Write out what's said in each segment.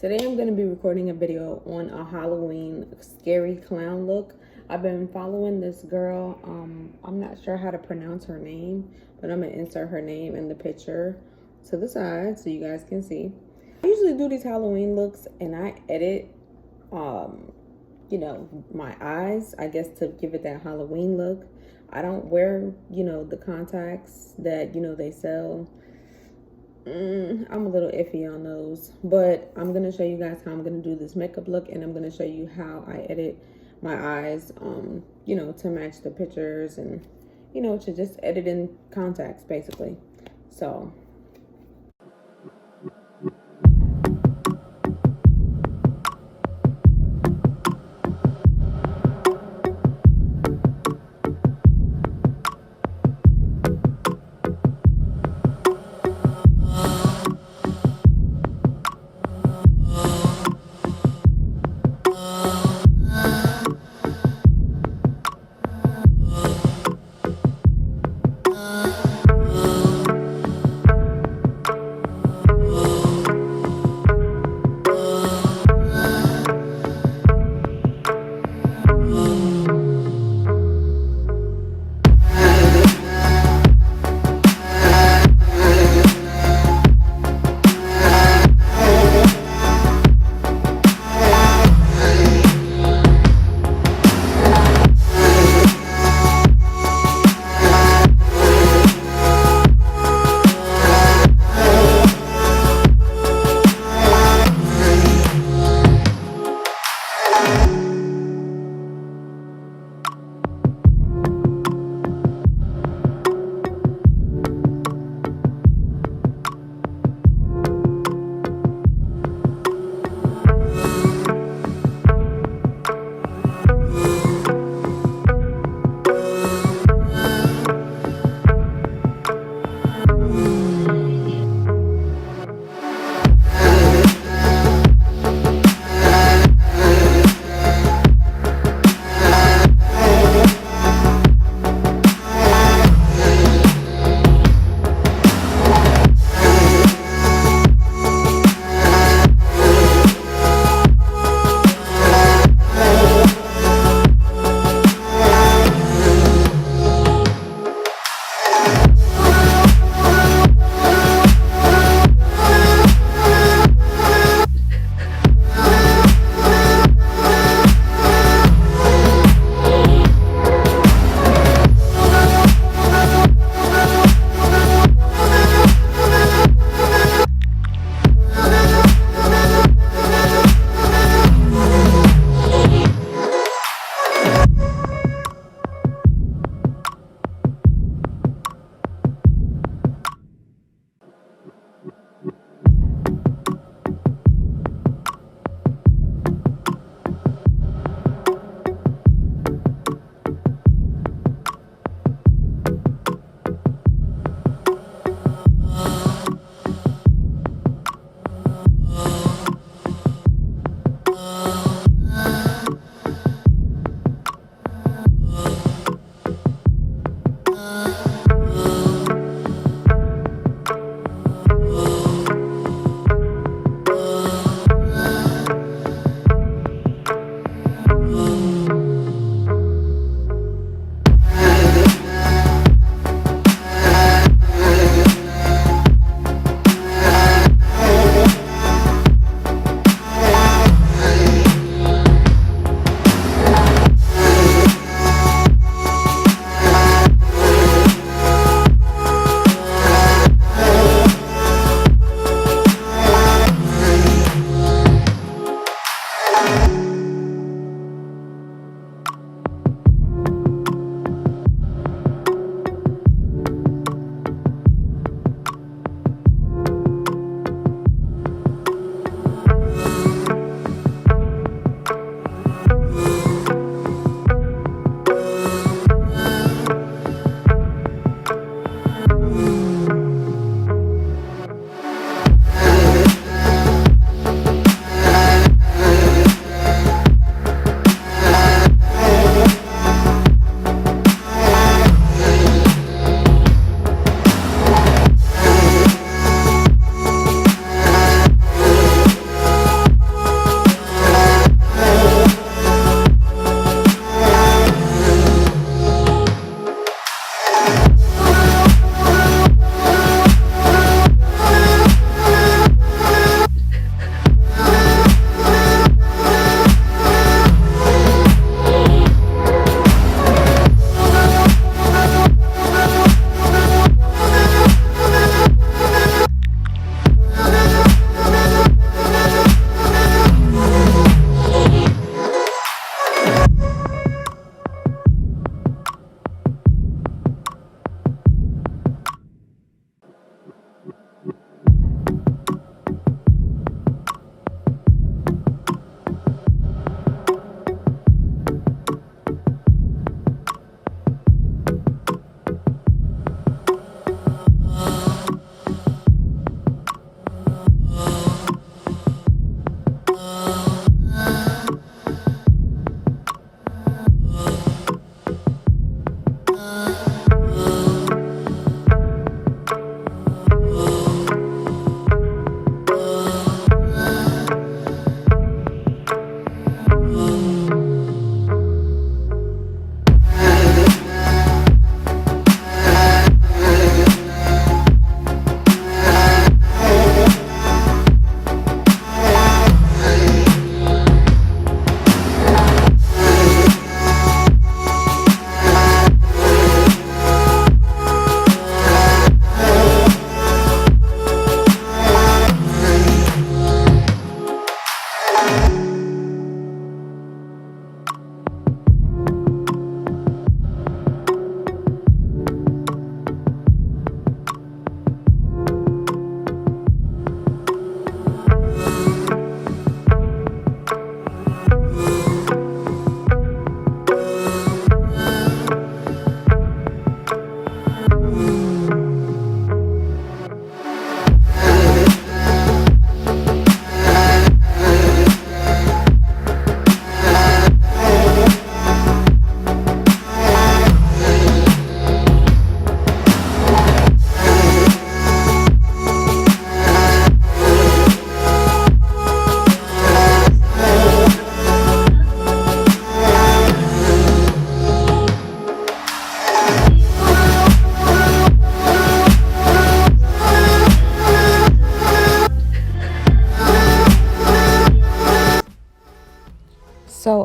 Today I'm going to be recording a video on a Halloween scary clown look. I've been following this girl. I'm not sure how to pronounce her name, but I'm going to insert her name in the picture to the side so you guys can see. I usually do these Halloween looks and I edit, my eyes, I guess, to give it that Halloween look. I don't wear, the contacts that, they sell. I'm a little iffy on those, but I'm going to show you guys how I'm going to do this makeup look, and I'm going to show you how I edit my eyes, to match the pictures and, to just edit in contacts, basically. So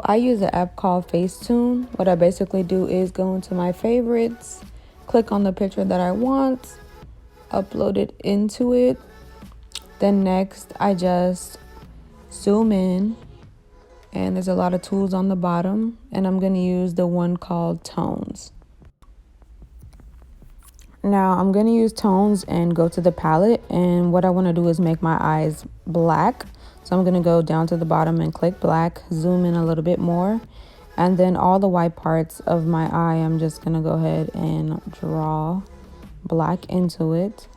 I use an app called Facetune. What I basically do is go into my favorites, click on the picture that I want, upload it into it. Then next, I just zoom in, and there's a lot of tools on the bottom, and I'm going to use the one called Tones. Now I'm going to use Tones and go to the palette, and what I want to do is make my eyes black. So I'm going to go down to the bottom and click black, zoom in a little bit more, and then all the white parts of my eye, I'm just going to go ahead and draw black into it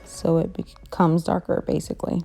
so it becomes darker basically.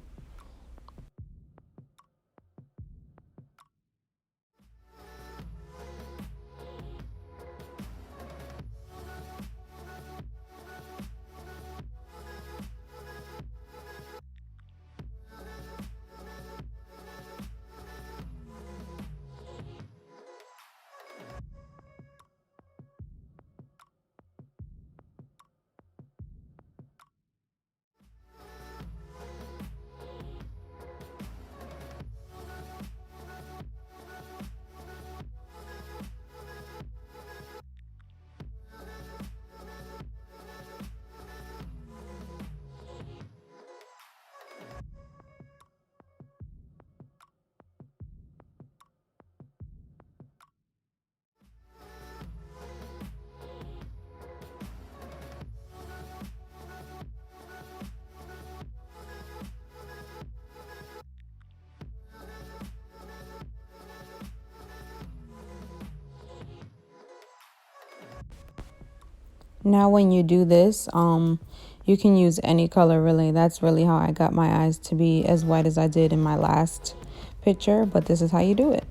Now when you do this, you can use any color really. That's really how I got my eyes to be as white as I did in my last picture, but this is how you do it.